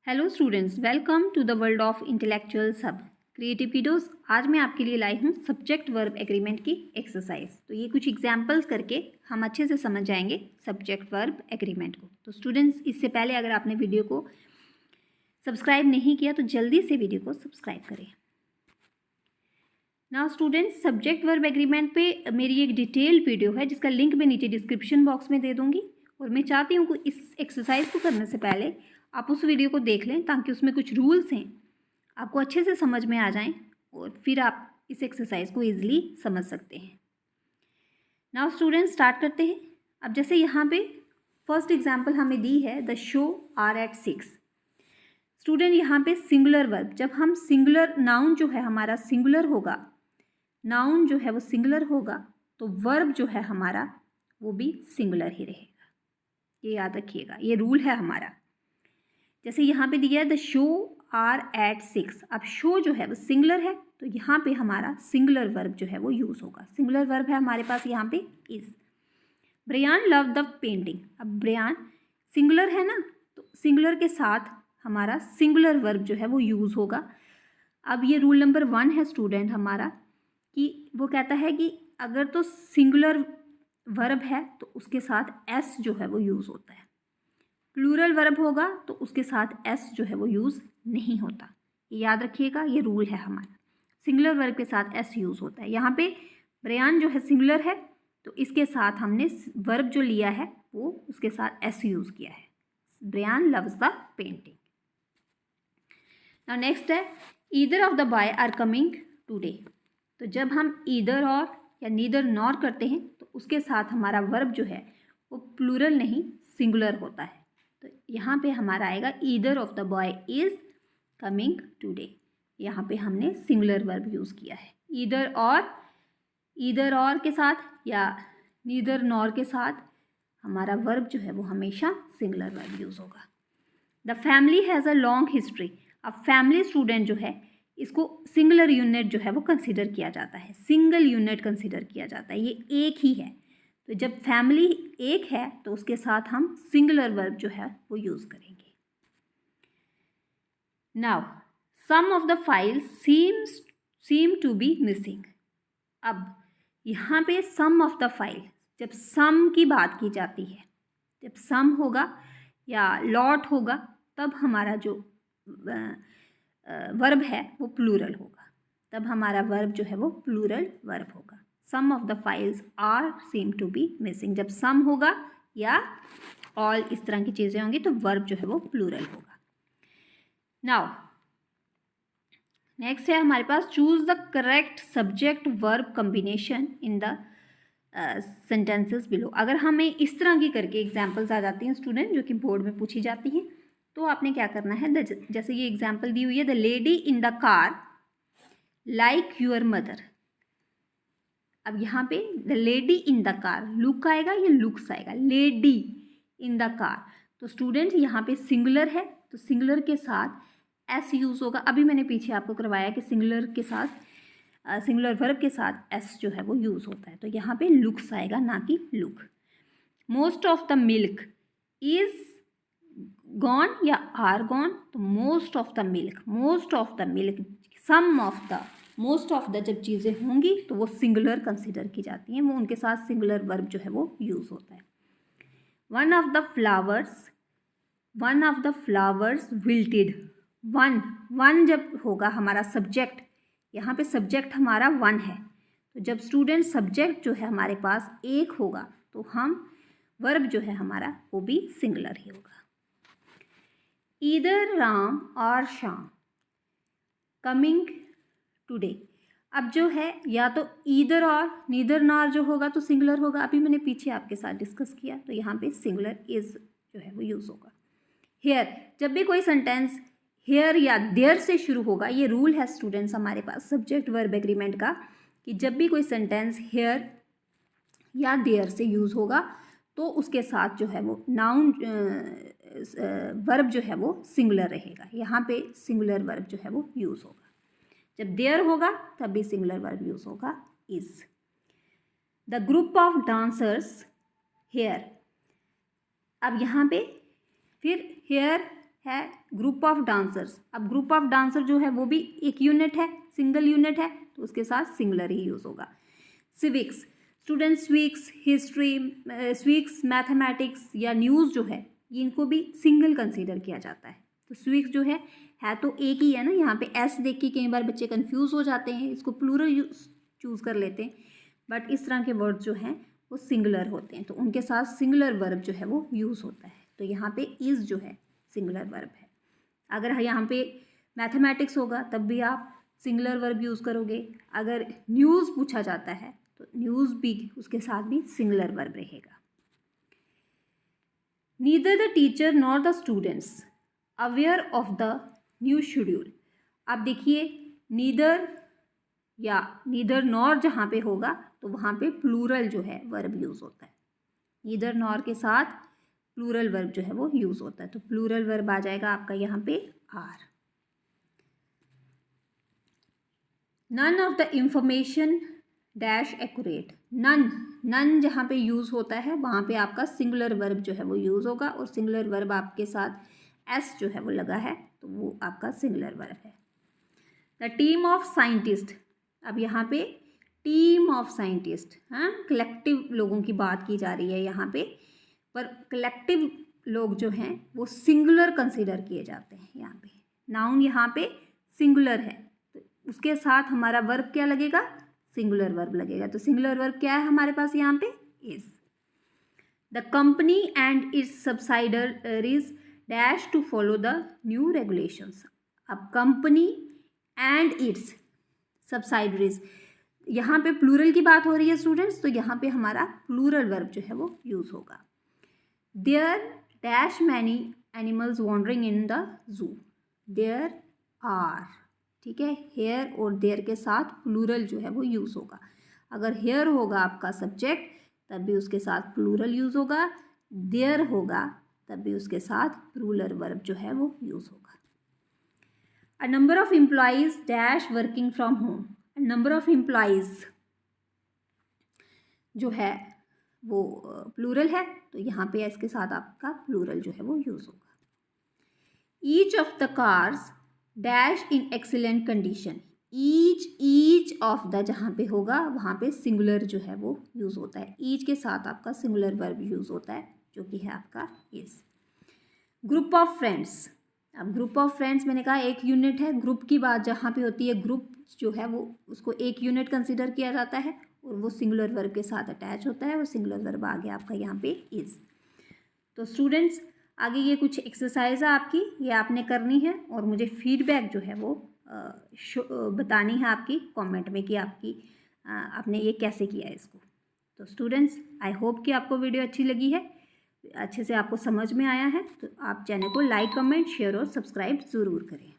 Hello students, welcome to the world of intellectual सब creative kiddos. आज मैं आपके लिए लाई हूँ सब्जेक्ट वर्ब एग्रीमेंट की एक्सरसाइज। तो ये कुछ एग्जांपल्स करके हम अच्छे से समझ जाएंगे सब्जेक्ट वर्ब एग्रीमेंट को। तो स्टूडेंट्स, इससे पहले अगर आपने वीडियो को सब्सक्राइब नहीं किया तो जल्दी से वीडियो को सब्सक्राइब करें। Now students, subject verb agreement पे मेरी एक डिटेल्ड वीडियो है जिसका लिंक मैं नीचे डिस्क्रिप्शन बॉक्स में दे दूँगी। और मैं चाहती हूँ कि इस एक्सरसाइज को करने से पहले आप उस वीडियो को देख लें ताकि उसमें कुछ रूल्स हैं आपको अच्छे से समझ में आ जाएं और फिर आप इस एक्सरसाइज को ईजिली समझ सकते हैं। नाउ स्टूडेंट्स, स्टार्ट करते हैं। अब जैसे यहाँ पे फर्स्ट एग्जांपल हमें दी है, the show are at 6। Student, यहाँ पे सिंगुलर वर्ब, जब हम सिंगुलर नाउन जो है हमारा सिंगुलर होगा, नाउन जो है वो सिंगुलर होगा तो वर्ब जो है हमारा वो भी सिंगुलर ही रहेगा। ये याद रखिएगा, ये रूल है हमारा। जैसे यहाँ पे दिया है द शो आर एट 6। अब शो जो है वो सिंगुलर है तो यहाँ पे हमारा सिंगुलर वर्ब जो है वो यूज़ होगा। सिंगुलर वर्ब है हमारे पास यहाँ पे is. Brian love the painting. अब ब्रियान सिंगुलर है ना, तो सिंगुलर के साथ हमारा सिंगुलर वर्ब जो है वो यूज़ होगा। अब ये रूल नंबर 1 है स्टूडेंट हमारा, कि वो कहता है कि अगर तो सिंगुलर वर्ब है तो उसके साथ एस जो है वो यूज़ होता है। प्लूरल वर्ब होगा तो उसके साथ एस जो है वो यूज़ नहीं होता। ये याद रखिएगा, ये रूल है हमारा। सिंगुलर वर्ब के साथ एस यूज़ होता है। यहाँ पे ब्रियान जो है सिंगुलर है तो इसके साथ हमने वर्ब जो लिया है वो उसके साथ एस यूज़ किया है। Brian loves the painting. Now next है, either of the boy are coming today. तो जब हम ईदर और या नीदर नॉर करते हैं तो उसके साथ हमारा वर्ब जो है वो प्लूरल नहीं सिंगुलर होता है। तो यहाँ पे हमारा आएगा either of the boy is coming today. यहाँ पे हमने सिंगुलर वर्ब यूज़ किया है। ईदर और के साथ या नीदर नॉर के साथ हमारा वर्ब जो है वो हमेशा सिंगुलर वर्ब यूज़ होगा। The family has a long history. अब फैमिली स्टूडेंट जो है इसको सिंगुलर यूनिट जो है वो कंसीडर किया जाता है, सिंगल यूनिट कंसीडर किया जाता है, ये एक ही है। तो जब फैमिली एक है तो उसके साथ हम सिंगुलर वर्ब जो है वो यूज़ करेंगे। Now some of the files seem to be missing. अब यहाँ पे सम ऑफ द फाइल, जब सम की बात की जाती है, जब सम होगा या लॉट होगा तब हमारा जो वर्ब है वो प्लूरल होगा। तब हमारा वर्ब जो है वो प्लूरल वर्ब होगा। Some of the files are seem to be missing, जब सम होगा या ऑल इस तरह की चीज़ें होंगी तो वर्ब जो है वो प्लूरल होगा। नाउ नेक्स्ट है हमारे पास, choose the correct subject verb combination in the sentences below. अगर हमें इस तरह की करके एग्जाम्पल्स आ जाती हैं स्टूडेंट जो कि बोर्ड में पूछी जाती हैं तो आपने क्या करना है, जैसे ये एग्जाम्पल दी हुई है, the lady in the car like your mother. अब यहाँ पे the lady in the car, look आएगा या लुक्स आएगा, लेडी इन द कार। तो स्टूडेंट यहाँ पे सिंगुलर है तो सिंगुलर के साथ एस यूज़ होगा। अभी मैंने पीछे आपको करवाया कि सिंगुलर के साथ सिंगुलर वर्ब के साथ एस जो है वो यूज़ होता है। तो यहाँ पे लुक्स आएगा ना कि look. Most of the milk is gone या आर गॉन, तो most of the milk, most of the milk, some of the, most of the जब चीज़ें होंगी तो वो सिंगुलर कंसिडर की जाती हैं, वो उनके साथ सिंगुलर वर्ब जो है वो यूज़ होता है। One of the flowers wilted. One जब होगा हमारा सब्जेक्ट, यहाँ पे सब्जेक्ट हमारा वन है, तो जब स्टूडेंट सब्जेक्ट जो है हमारे पास एक होगा तो हम वर्ब जो है हमारा वो भी सिंगुलर ही होगा। ईदर राम और श्याम कमिंग टुडे। अब जो है या तो ईदर और नीदर नॉर जो होगा तो सिंगुलर होगा, अभी मैंने पीछे आपके साथ डिस्कस किया, तो यहाँ पे सिंगुलर इज जो है वो यूज़ होगा। हेयर, जब भी कोई सेंटेंस हेयर या देयर से शुरू होगा, ये रूल है स्टूडेंट्स हमारे पास सब्जेक्ट वर्ब एग्रीमेंट का, कि जब भी कोई सेंटेंस हेयर या देयर से यूज़ होगा तो उसके साथ जो है वो नाउन वर्ब जो है वो सिंगुलर रहेगा। यहाँ पे सिंगुलर वर्ब जो है वो यूज़ होगा। जब देयर होगा तब भी सिंगुलर वर्ब यूज़ होगा is. The group of dancers here. अब यहाँ पे फिर हेयर है ग्रुप ऑफ डांसर्स। अब ग्रुप ऑफ डांसर जो है वो भी एक यूनिट है, सिंगल यूनिट है, तो उसके साथ सिंगुलर ही यूज़ होगा। Civics, students civics, history, civics, mathematics या न्यूज़ जो है इनको भी सिंगल कंसीडर किया जाता है। तो सिविक्स जो है तो एक ही है ना, यहाँ पे एस देख के कई बार बच्चे कंफ्यूज हो जाते हैं, इसको प्लूरल चूज़ कर लेते हैं, बट इस तरह के वर्ड जो हैं वो सिंगुलर होते हैं, तो उनके साथ सिंगुलर वर्ब जो है वो यूज़ होता है। तो यहाँ पे इज़ जो है सिंगुलर वर्ब है। अगर यहाँ पे मैथमेटिक्स होगा तब भी आप सिंगुलर वर्ब यूज़ करोगे। अगर न्यूज़ पूछा जाता है तो न्यूज़ भी उसके साथ भी सिंगुलर वर्ब रहेगा। Neither the teacher nor the students aware of the new schedule. आप देखिए नीदर या नीदर नॉर जहाँ पे होगा तो वहाँ पे प्लूरल जो है वर्ब यूज़ होता है। नीदर नॉर के साथ प्लूरल वर्ब जो है वो यूज़ होता है, तो प्लूरल वर्ब आ जाएगा आपका यहाँ पे are. None of the information dash accurate. None जहाँ पे यूज़ होता है वहाँ पे आपका सिंगुलर वर्ब जो है वो यूज़ होगा, और सिंगुलर वर्ब आपके साथ एस जो है वो लगा है तो वो आपका सिंगुलर वर्ब है। द टीम ऑफ साइंटिस्ट, अब यहाँ पे टीम ऑफ साइंटिस्ट, हाँ कलेक्टिव लोगों की बात की जा रही है यहाँ पे, पर कलेक्टिव लोग जो हैं वो सिंगुलर कंसीडर किए जाते हैं। यहाँ पे नाउन यहाँ पे सिंगुलर है तो उसके साथ हमारा वर्ब क्या लगेगा, सिंगुलर वर्ब लगेगा। तो सिंगुलर वर्ब क्या है हमारे पास यहाँ पे, is. The company and its subsidiaries dash to follow the new regulations. अब कंपनी एंड इट्स सब्सिडरीज, यहाँ पे प्लूरल की बात हो रही है स्टूडेंट्स, तो यहाँ पे हमारा प्लूरल वर्ब जो है वो यूज़ होगा। There dash many animals wandering in the zoo. There are, ठीक है, हेयर और देयर के साथ प्लूरल जो है वो यूज़ होगा। अगर हेयर होगा आपका सब्जेक्ट तब भी उसके साथ प्लूरल यूज़ होगा, देयर होगा तब भी उसके साथ प्लूरल वर्ब जो है वो यूज़ होगा। A number of employees dash working from home. Number of employees जो है वो प्लूरल है, तो यहाँ पे इसके साथ आपका प्लूरल जो है वो यूज़ होगा। Each of the cars dash in excellent condition. Each of the जहाँ पे होगा वहाँ पे सिंगुलर जो है वो यूज़ होता है। ईच के साथ आपका सिंगुलर वर्ब यूज़ होता है जो कि है आपका इज। ग्रुप ऑफ फ्रेंड्स, अब ग्रुप ऑफ फ्रेंड्स मैंने कहा एक यूनिट है। ग्रुप की बात जहाँ पे होती है, ग्रुप जो है वो उसको एक यूनिट कंसिडर किया जाता है और वो सिंगुलर वर्ब के साथ अटैच होता है, और सिंगुलर वर्ब आ गया आपका यहाँ पे इज। तो स्टूडेंट्स आगे ये कुछ एक्सरसाइज है आपकी, ये आपने करनी है और मुझे फीडबैक जो है वो बतानी है आपकी कमेंट में कि आपने ये कैसे किया है इसको। तो स्टूडेंट्स आई होप कि आपको वीडियो अच्छी लगी है, अच्छे से आपको समझ में आया है, तो आप चैनल को लाइक, कमेंट, शेयर और सब्सक्राइब ज़रूर करें।